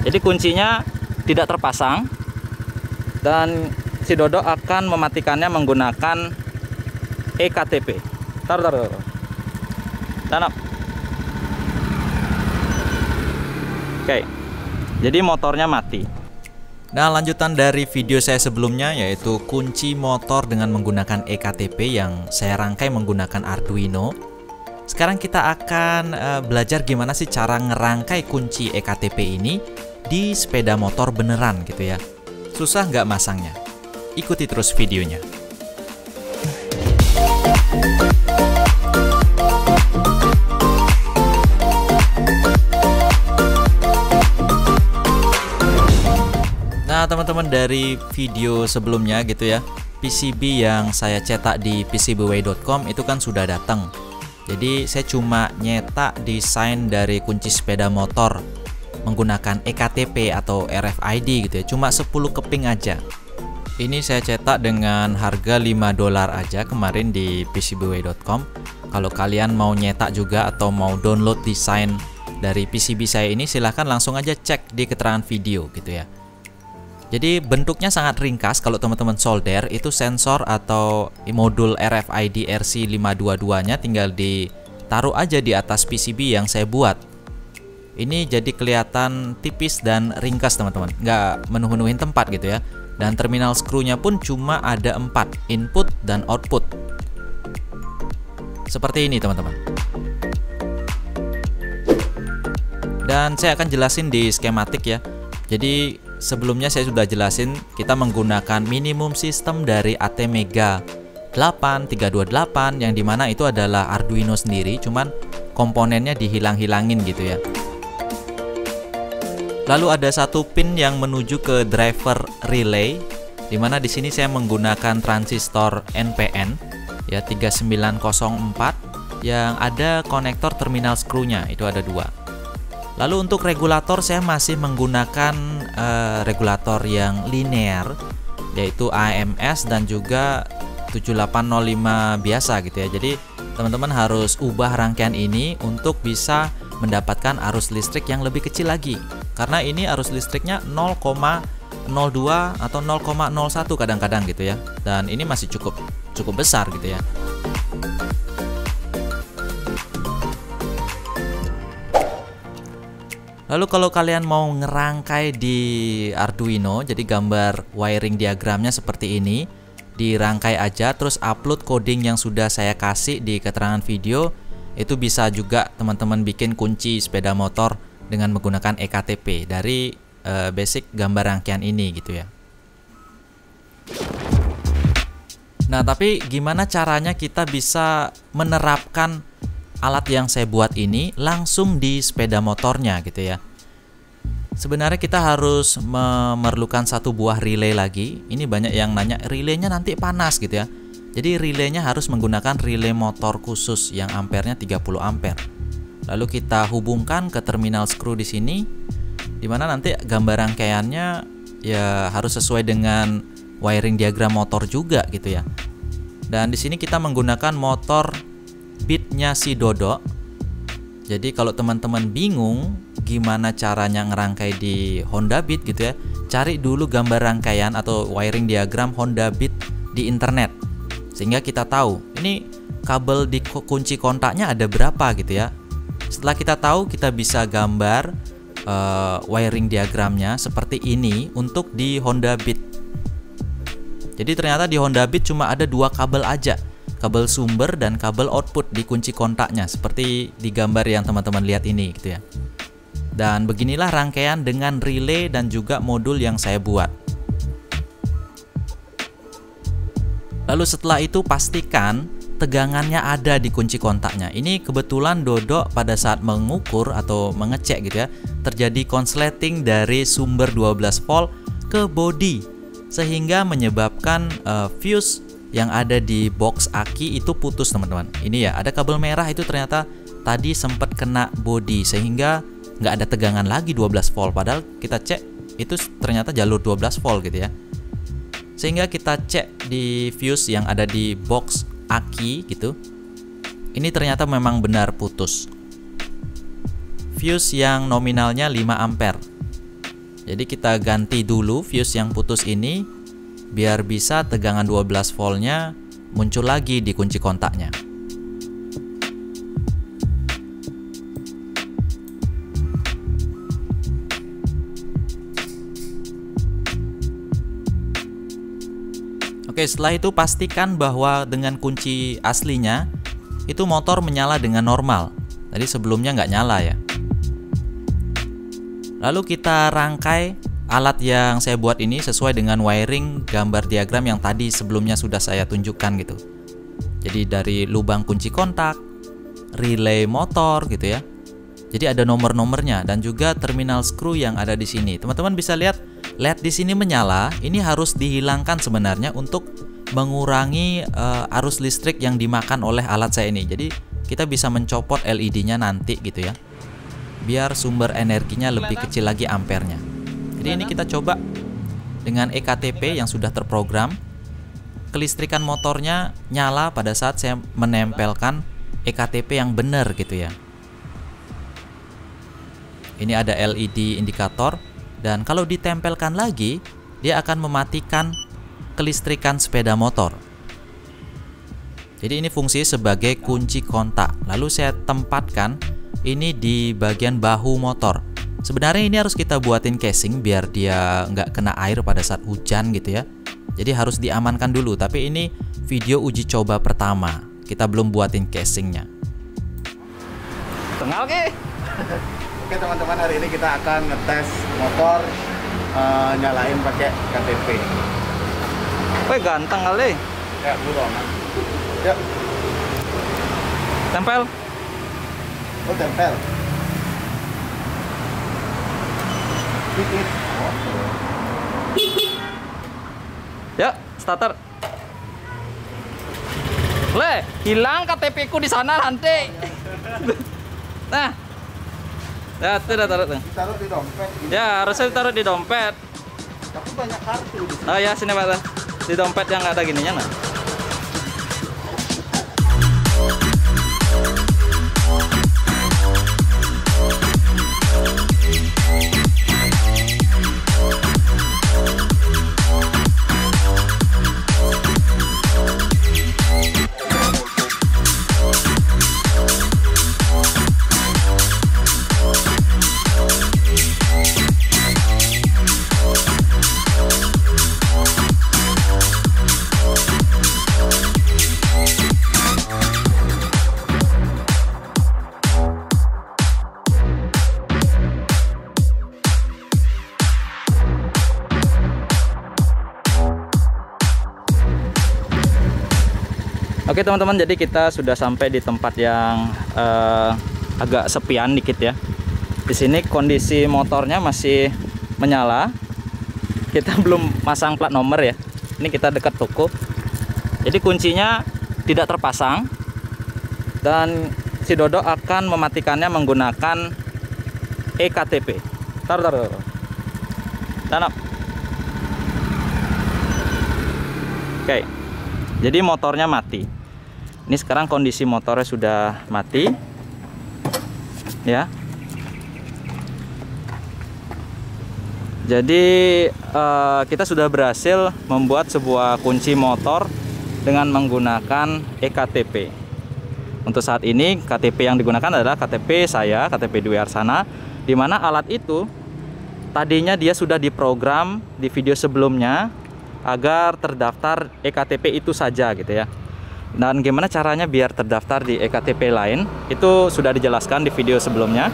Jadi kuncinya tidak terpasang dan si Dodo akan mematikannya menggunakan ektp. Taruh. Tanam. Oke. Jadi motornya mati. Nah, lanjutan dari video saya sebelumnya yaitu kunci motor dengan menggunakan ektp yang saya rangkai menggunakan Arduino. Sekarang kita akan belajar gimana sih cara ngerangkai kunci ektp ini di sepeda motor beneran gitu ya. Susah nggak masangnya? Ikuti terus videonya. Nah, teman-teman, dari video sebelumnya gitu ya, PCB yang saya cetak di PCBWay.com itu kan sudah datang. Jadi saya cuma nyetak desain dari kunci sepeda motor menggunakan ektp atau RFID gitu ya, cuma 10 keping aja. Ini saya cetak dengan harga $5 aja kemarin di PCBWay.com. Kalau kalian mau nyetak juga atau mau download desain dari PCB saya ini, silahkan langsung aja cek di keterangan video gitu ya. Jadi bentuknya sangat ringkas. Kalau teman-teman solder, itu sensor atau modul RFID RC522-nya tinggal ditaruh aja di atas PCB yang saya buat. Ini jadi kelihatan tipis dan ringkas teman-teman, nggak menuh-nuhin tempat gitu ya. Dan terminal skrunya pun cuma ada 4, input dan output. Seperti ini teman-teman. Dan saya akan jelasin di skematik ya. Jadi sebelumnya saya sudah jelasin kita menggunakan minimum system dari ATmega 8328 yang dimana itu adalah Arduino sendiri, cuman komponennya dihilang-hilangin gitu ya. Lalu ada satu pin yang menuju ke driver relay, dimana di sini saya menggunakan transistor NPN ya 3904 yang ada konektor terminal skrunya, itu ada 2. Lalu untuk regulator saya masih menggunakan regulator yang linear yaitu AMS dan juga 7805 biasa gitu ya. Jadi teman-teman harus ubah rangkaian ini untuk bisa mendapatkan arus listrik yang lebih kecil lagi. Karena ini arus listriknya 0,02 atau 0,01 kadang-kadang gitu ya. Dan ini masih cukup besar gitu ya. Lalu kalau kalian mau ngerangkai di Arduino, jadi gambar wiring diagramnya seperti ini, dirangkai aja terus upload coding yang sudah saya kasih di keterangan video. Itu bisa juga teman-teman bikin kunci sepeda motor dengan menggunakan ektp dari basic gambar rangkaian ini gitu ya. Nah, tapi gimana caranya kita bisa menerapkan alat yang saya buat ini langsung di sepeda motornya gitu ya. Sebenarnya kita harus memerlukan satu buah relay lagi. Ini banyak yang nanya relaynya nanti panas gitu ya. Jadi relaynya harus menggunakan relay motor khusus yang ampernya 30 ampere. Lalu kita hubungkan ke terminal skru di sini, dimana nanti gambar rangkaiannya ya harus sesuai dengan wiring diagram motor juga gitu ya. Dan di sini kita menggunakan motor Beat-nya si Dodo. Jadi kalau teman-teman bingung gimana caranya ngerangkai di Honda Beat gitu ya, cari dulu gambar rangkaian atau wiring diagram Honda Beat di internet, sehingga kita tahu ini kabel di kunci kontaknya ada berapa gitu ya. Setelah kita tahu, kita bisa gambar wiring diagramnya seperti ini untuk di Honda Beat. Jadi ternyata di Honda Beat cuma ada 2 kabel aja, kabel sumber dan kabel output di kunci kontaknya, seperti di gambar yang teman-teman lihat ini gitu ya. Dan beginilah rangkaian dengan relay dan juga modul yang saya buat. Lalu setelah itu pastikan tegangannya ada di kunci kontaknya. Ini kebetulan Dodo pada saat mengukur atau mengecek gitu ya, terjadi konsleting dari sumber 12 volt ke body, sehingga menyebabkan fuse yang ada di box aki itu putus teman-teman. Ini ya, ada kabel merah itu ternyata tadi sempat kena body, sehingga nggak ada tegangan lagi 12 volt. Padahal kita cek itu ternyata jalur 12 volt gitu ya. Sehingga kita cek di fuse yang ada di box aki gitu, ini ternyata memang benar putus. Fuse yang nominalnya 5 ampere. Jadi kita ganti dulu fuse yang putus ini biar bisa tegangan 12 voltnya muncul lagi di kunci kontaknya. Oke, setelah itu pastikan bahwa dengan kunci aslinya itu motor menyala dengan normal. Tadi sebelumnya nggak nyala ya. Lalu kita rangkai alat yang saya buat ini sesuai dengan wiring gambar diagram yang tadi sebelumnya sudah saya tunjukkan gitu. Jadi dari lubang kunci kontak, relay motor gitu ya. Jadi ada nomor-nomornya dan juga terminal screw yang ada di sini. Teman-teman bisa lihat LED di sini menyala. Ini harus dihilangkan sebenarnya untuk mengurangi arus listrik yang dimakan oleh alat saya ini. Jadi kita bisa mencopot LED-nya nanti gitu ya, biar sumber energinya lebih kecil lagi ampernya. Jadi ini kita coba dengan EKTP yang sudah terprogram. Kelistrikan motornya nyala pada saat saya menempelkan EKTP yang benar gitu ya. Ini ada LED indikator dan kalau ditempelkan lagi dia akan mematikan kelistrikan sepeda motor. Jadi ini fungsi sebagai kunci kontak. Lalu saya tempatkan ini di bagian bahu motor. Sebenarnya ini harus kita buatin casing biar dia nggak kena air pada saat hujan gitu ya. Jadi harus diamankan dulu. Tapi ini video uji coba pertama. Kita belum buatin casingnya. Tengah oke. Oke teman-teman, hari ini kita akan ngetes motor nyalain pakai KTP. Woi ganteng kali. Ya dulu aman. Ya. Tempel. Oh tempel. Dikit. Ya, starter. Le, hilang KTP ku di sana nanti. Nah. Ya, tidak taruh tuh. Taruh di dompet. Ya, harusnya ditaruh di dompet. Tapi banyak kartu di sini. Oh ya, sini Pak. Di dompet yang ada gininya nah. Oke teman-teman, jadi kita sudah sampai di tempat yang agak sepian dikit ya. Di sini kondisi motornya masih menyala. Kita belum masang plat nomor ya. Ini kita dekat toko. Jadi kuncinya tidak terpasang. Dan si Dodo akan mematikannya menggunakan EKTP. Taruh. Tanap. Oke. Jadi motornya mati. Ini sekarang kondisi motornya sudah mati, ya. Jadi kita sudah berhasil membuat sebuah kunci motor dengan menggunakan EKTP. Untuk saat ini KTP yang digunakan adalah KTP saya, KTP Dwi Arsana, di mana alat itu tadinya dia sudah diprogram di video sebelumnya agar terdaftar EKTP itu saja gitu ya. Dan gimana caranya biar terdaftar di EKTP lain itu sudah dijelaskan di video sebelumnya.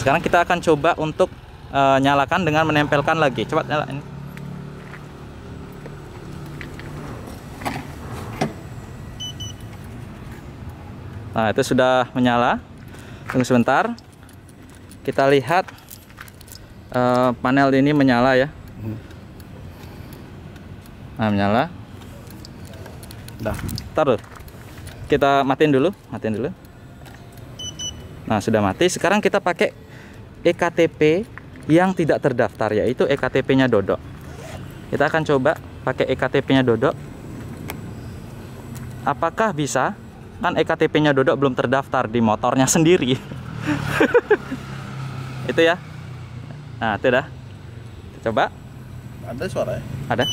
Sekarang kita akan coba untuk nyalakan dengan menempelkan lagi. Coba nyalain. Nah, itu sudah menyala. Tunggu sebentar. Kita lihat panel ini menyala ya. Nah, menyala. Dah. Taruh. Kita matiin dulu. Nah, sudah mati. Sekarang kita pakai EKTP yang tidak terdaftar, yaitu EKTP-nya Dodo. Kita akan coba pakai EKTP-nya Dodo. Apakah bisa? Kan EKTP-nya Dodo belum terdaftar di motornya sendiri. Itu ya. Nah, itu dah. Coba. Ada suara ya? Ada.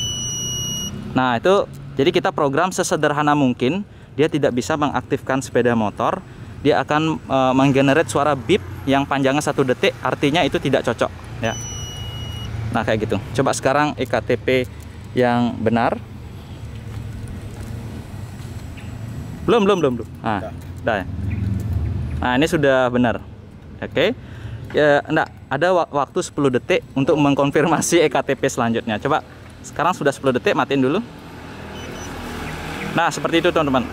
Nah, itu jadi kita program sesederhana mungkin. Dia tidak bisa mengaktifkan sepeda motor. Dia akan menggenerate suara beep yang panjangnya 1 detik, artinya itu tidak cocok ya. Nah, kayak gitu. Coba sekarang ektp yang benar. Belum. Nah, dah ya. Nah, ini sudah benar. Oke. Ya, enggak, ada waktu 10 detik untuk mengkonfirmasi ektp selanjutnya. Coba sekarang sudah 10 detik, matiin dulu. Nah, seperti itu teman-teman.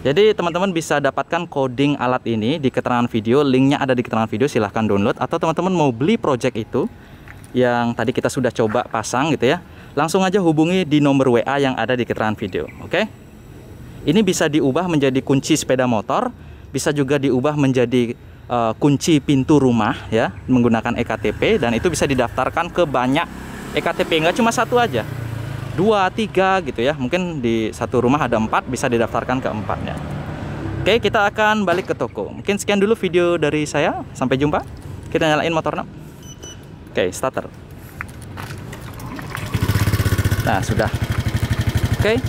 Jadi teman-teman bisa dapatkan coding alat ini di keterangan video, linknya ada di keterangan video, silahkan download. Atau teman-teman mau beli project itu yang tadi kita sudah coba pasang gitu ya, langsung aja hubungi di nomor WA yang ada di keterangan video. Oke? Ini bisa diubah menjadi kunci sepeda motor, bisa juga diubah menjadi kunci pintu rumah ya, menggunakan ektp, dan itu bisa didaftarkan ke banyak ektp, nggak cuma satu aja, 2, 3 gitu ya. Mungkin di satu rumah ada 4, bisa didaftarkan ke 4-nya. Oke, kita akan balik ke toko. Mungkin sekian dulu video dari saya. Sampai jumpa. Kita nyalain motornya. Oke, starter. Nah, sudah. Oke.